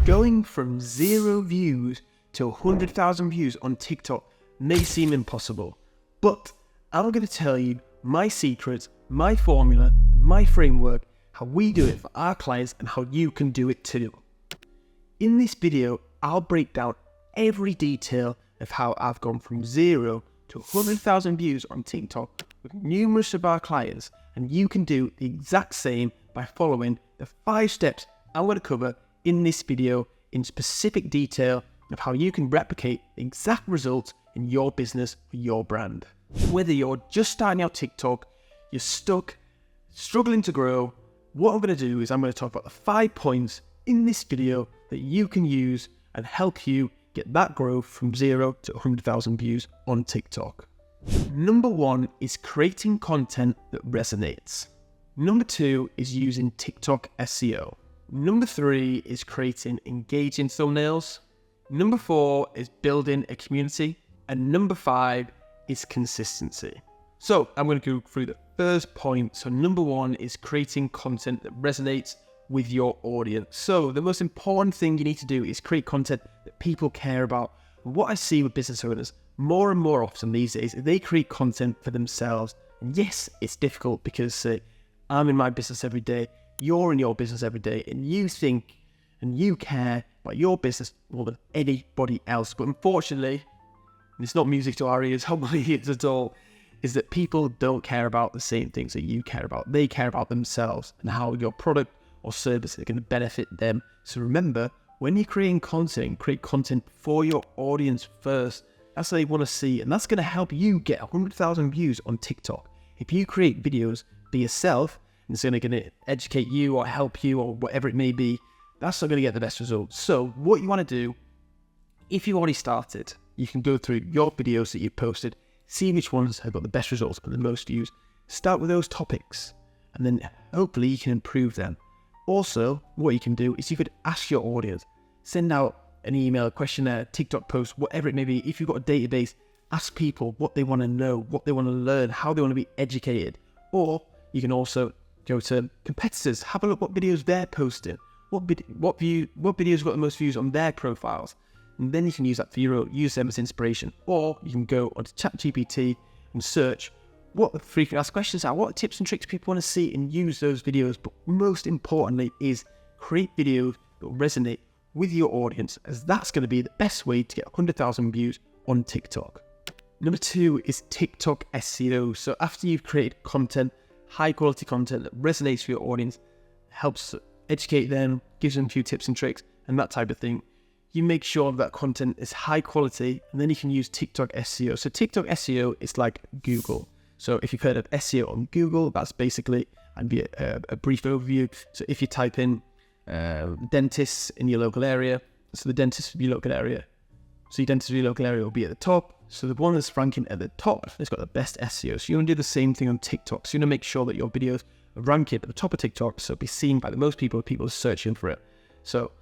Going from 0 views to 100,000 views on TikTok may seem impossible, but I'm going to tell you my secrets, my formula, my framework, how we do it for our clients and how you can do it too. In this video, I'll break down every detail of how I've gone from 0 to 100,000 views on TikTok with numerous of our clients, and you can do the exact same by following the 5 steps I'm going to cover in this video in specific detail of how you can replicate the exact results in your business or your brand. Whether you're just starting out TikTok, you're stuck, struggling to grow, what I'm going to do is I'm going to talk about the 5 points in this video that you can use and help you get that growth from 0 to 100,000 views on TikTok. Number 1 is creating content that resonates. Number 2 is using TikTok SEO. Number 3 is creating engaging thumbnails. Number 4 is building a community. And number 5 is consistency. So I'm going to go through the first point. So number 1 is creating content that resonates with your audience. So the most important thing you need to do is create content that people care about. What I see with business owners more and more often these days is they create content for themselves. And yes, it's difficult because I'm in my business every day, you're in your business every day, and you think and you care about your business more than anybody else. But unfortunately, and it's not music to our ears, hopefully it's at all, is that people don't care about the same things that you care about. They care about themselves and how your product or service is going to benefit them. So remember, when you're creating content, create content for your audience first. That's what they want to see, and that's going to help you get 100,000 views on TikTok. If you create videos, be yourself, and it's going to educate you or help you or whatever it may be, that's not going to get the best results. So what you want to do, if you already started, you can go through your videos that you've posted, see which ones have got the best results and the most views. Start with those topics, and then hopefully you can improve them. Also, what you can do is you could ask your audience, send out an email, a questionnaire, TikTok post, whatever it may be. If you've got a database, ask people what they want to know, what they want to learn, how they want to be educated. Or you can also go to competitors, have a look what videos they're posting, what videos got the most views on their profiles. And then you can use that for your own, use them as inspiration. Or you can go onto ChatGPT and search what the frequently asked questions are, what tips and tricks people want to see, and use those videos. But most importantly is create videos that resonate with your audience, as that's going to be the best way to get 100,000 views on TikTok. Number 2 is TikTok SEO. So after you've created content, high quality content that resonates with your audience, helps educate them, gives them a few tips and tricks and that type of thing, you make sure that content is high quality, and then you can use TikTok SEO. So TikTok SEO is like Google. So if you've heard of SEO on Google, that's basically, and be a brief overview. So if you type in dentists in your local area, so the dentist of your local area, so your dentist of your local area will be at the top. So the one that's ranking at the top has got the best SEO. So you want to do the same thing on TikTok. So you want to make sure that your videos are ranking at the top of TikTok, so it'll be seen by the most people are searching for it. So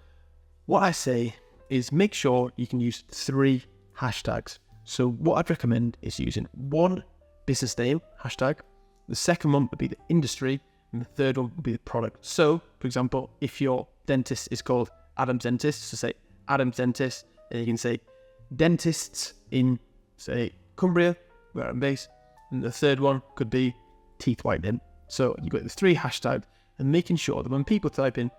what I say is make sure you can use 3 hashtags. So what I'd recommend is using 1 business name hashtag, the second one would be the industry, and the third one would be the product. So, for example, if your dentist is called Adam's Dentist, so say Adam's Dentist, and you can say dentists in, say, Cumbria, where I'm based, and the third one could be teeth whitening. So you've got the 3 hashtags, and making sure that when people type in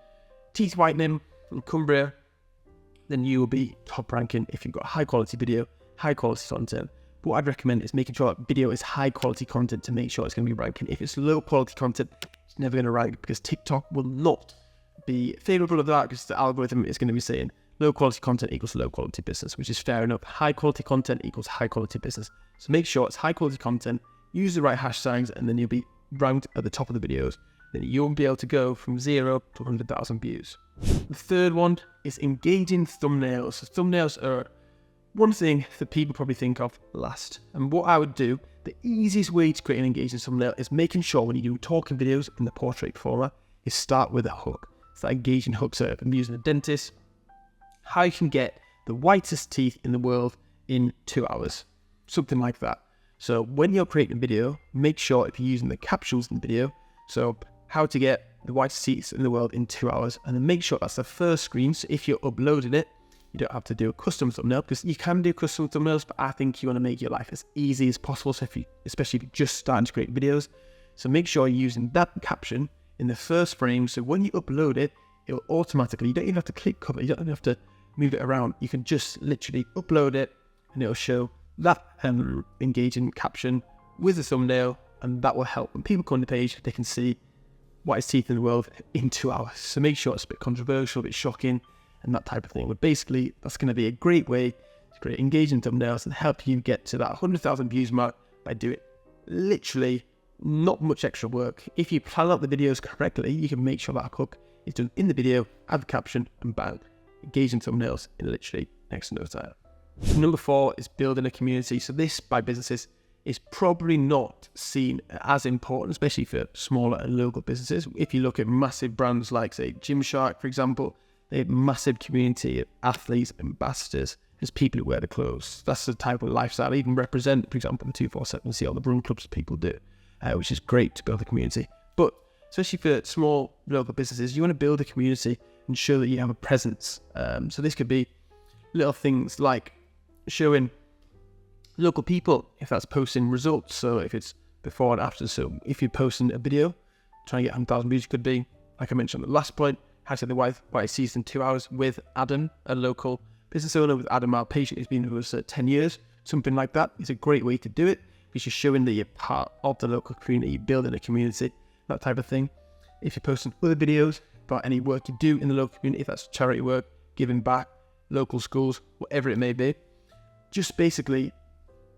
teeth whitening from Cumbria, then you will be top ranking if you've got high quality video, high quality content. But what I'd recommend is making sure that video is high quality content to make sure it's going to be ranking. If it's low quality content, it's never going to rank, because TikTok will not be favorable of that, because the algorithm is going to be saying low quality content equals low quality business, which is fair enough. High quality content equals high quality business. So make sure it's high quality content, use the right hashtags, and then you'll be ranked at the top of the videos. Then you'll be able to go from 0 to 100,000 views. The third one is engaging thumbnails. So thumbnails are one thing that people probably think of last. And what I would do, the easiest way to create an engaging thumbnail is making sure when you do talking videos in the portrait format, is start with a hook. It's that engaging hook. So if I'm using a dentist, how you can get the whitest teeth in the world in 2 hours, something like that. So when you're creating a video, make sure if you're using the captions in the video, so how to get the whitest teeth in the world in 2 hours. And then make sure that's the first screen. So if you're uploading it, you don't have to do a custom thumbnail, because you can do custom thumbnails, but I think you want to make your life as easy as possible. So especially if you're just starting to create videos. So make sure you're using that caption in the first frame. So when you upload it, it'll automatically, you don't even have to click cover. You don't even have to move it around. You can just literally upload it and it'll show that engaging caption with a thumbnail. And that will help when people come on the page, they can see whitest teeth in the world in 2 hours. So make sure it's a bit controversial, a bit shocking, and that type of thing. But basically, that's going to be a great way to create engaging thumbnails and help you get to that 100,000 views mark by doing literally not much extra work. If you plan out the videos correctly, you can make sure that hook is done in the video, add the caption, and bang, engaging thumbnails in literally next to no time. Number 4 is building a community. So this, by businesses, is probably not seen as important, especially for smaller and local businesses. If you look at massive brands like, say, Gymshark, for example, they have a massive community of athletes, ambassadors, as people who wear the clothes. That's the type of lifestyle I even represent, for example, the 247, see all the run clubs people do, which is great to build a community. But especially for small local businesses, you want to build a community and show that you have a presence. So this could be little things like showing local people, if that's posting results. So if it's before and after, so if you're posting a video trying to get 100,000 views, it could be, like I mentioned on the last point, how to get the whitest teeth in 2 hours with Adam, a local business owner, with Adam, our patient, who's been with us 10 years. Something like that is a great way to do it, because you're showing that you're part of the local community, you're building a community, that type of thing. If you're posting other videos about any work you do in the local community, if that's charity work, giving back, local schools, whatever it may be, just basically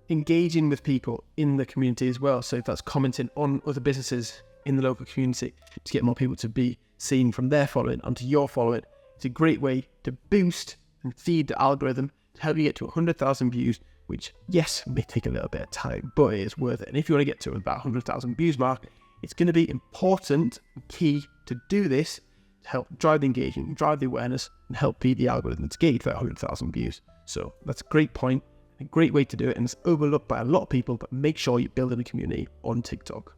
engaging with people in the community as well. So if that's commenting on other businesses in the local community to get more people to be seen from their following onto your following, it's a great way to boost and feed the algorithm to help you get to 100,000 views, which, yes, may take a little bit of time, but it is worth it. And if you want to get to that 100,000 views mark, it's going to be important and key to do this to help drive the engagement, drive the awareness, and help feed the algorithm to get you to that 100,000 views. So that's a great point, a great way to do it, and it's overlooked by a lot of people, but make sure you're building a community on TikTok.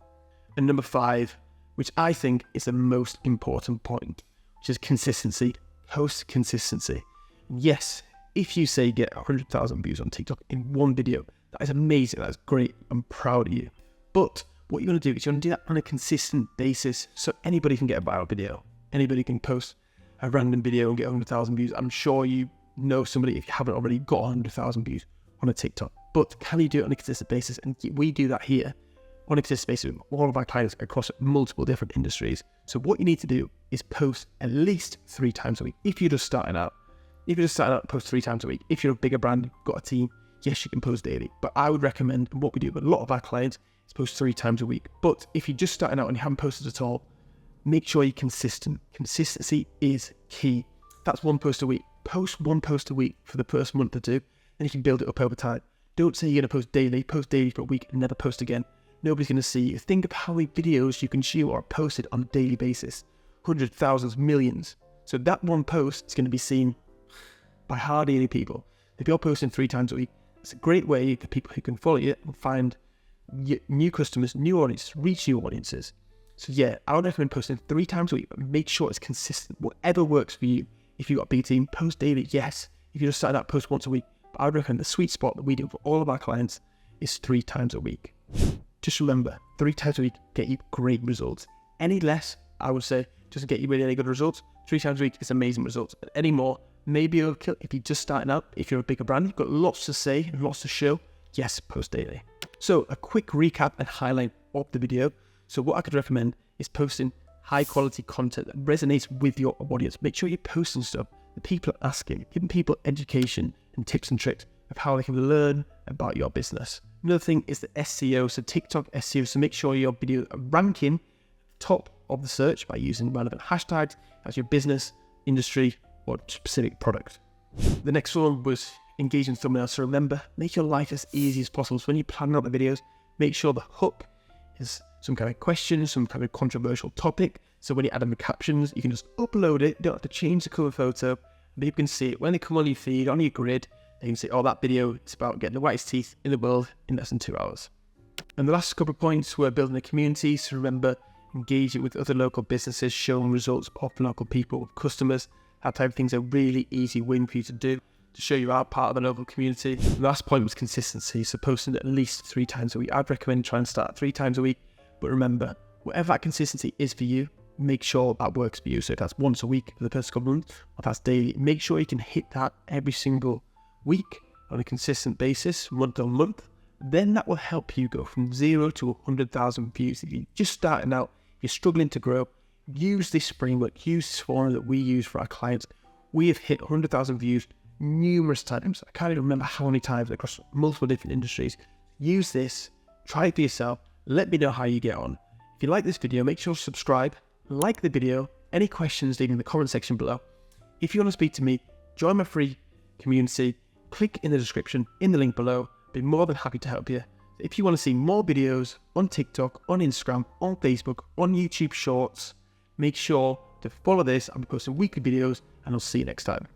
And number 5, which I think is the most important point, which is consistency. Post consistency. Yes, if you say get 100,000 views on TikTok in one video, that is amazing, that's great, I'm proud of you. But what you want to do is you want to do that on a consistent basis, so anybody can get a viral video. Anybody can post a random video and get 100,000 views. I'm sure you know somebody, if you haven't already, got 100,000 views on a TikTok. But can you do it on a consistent basis? And we do that here on a consistent basis with all of our clients across multiple different industries. So what you need to do is post at least 3 times a week. If you're just starting out, post 3 times a week. If you're a bigger brand, you've got a team, yes, you can post daily. But I would recommend, what we do with a lot of our clients, is post 3 times a week. But if you're just starting out and you haven't posted at all, make sure you're consistent. Consistency is key. That's 1 post a week. Post 1 post a week for the first month or 2, and you can build it up over time. Don't say you're going to post daily for a week and never post again. Nobody's going to see you. Think of how many videos you consume or are posted on a daily basis. Hundreds, thousands, millions. So that 1 post is going to be seen by hardly any people. If you're posting 3 times a week, it's a great way for people who can follow you and find new customers, new audiences, reach new audiences. So yeah, I would recommend posting 3 times a week, but make sure it's consistent. Whatever works for you. If you've got a big team, post daily, yes. If you're just starting out, post once a week. But I would recommend the sweet spot that we do for all of our clients is 3 times a week. Just remember, 3 times a week get you great results. Any less, I would say, doesn't get you really any good results. 3 times a week is amazing results. And any more, maybe overkill. If you're just starting out, if you're a bigger brand, you've got lots to say and lots to show, yes, post daily. So a quick recap and highlight of the video. So what I could recommend is posting high quality content that resonates with your audience. Make sure you're posting stuff that people are asking, giving people education and tips and tricks of how they can learn about your business. Another thing is the SEO, so TikTok SEO. So make sure your video are ranking top of the search by using relevant hashtags as your business, industry, or specific product. The next one was engaging thumbnails. So remember, make your life as easy as possible. So when you plan out the videos, make sure the hook is some kind of question, some kind of controversial topic. So when you add in the captions, you can just upload it. You don't have to change the cover photo. And people can see it when they come on your feed, on your grid. They can say, oh, that video is about getting the whitest teeth in the world in less than 2 hours. And the last couple of points were building a community. So remember, engage it with other local businesses, showing results of local people, customers. That type of thing's a really easy win for you to do to show you are part of the local community. The last point was consistency, so posting at least 3 times a week. I'd recommend trying to start 3 times a week, but remember, whatever that consistency is for you, make sure that works for you. So if that's once a week for the first couple of months, or if that's daily, make sure you can hit that every single week on a consistent basis, month on month. Then that will help you go from 0 to 100,000 views. If you're just starting out, you're struggling to grow, use this framework, use this formula that we use for our clients. We have hit 100,000 views numerous times. I can't even remember how many times across multiple different industries. Use this, try it for yourself, let me know how you get on. If you like this video, make sure to subscribe, like the video. Any questions, leave in the comment section below. If you want to speak to me, join my free community, click in the description, in the link below. I'd be more than happy to help you. If you want to see more videos on TikTok, on Instagram, on Facebook, on YouTube Shorts, make sure to follow this. I'll be posting weekly videos, and I'll see you next time.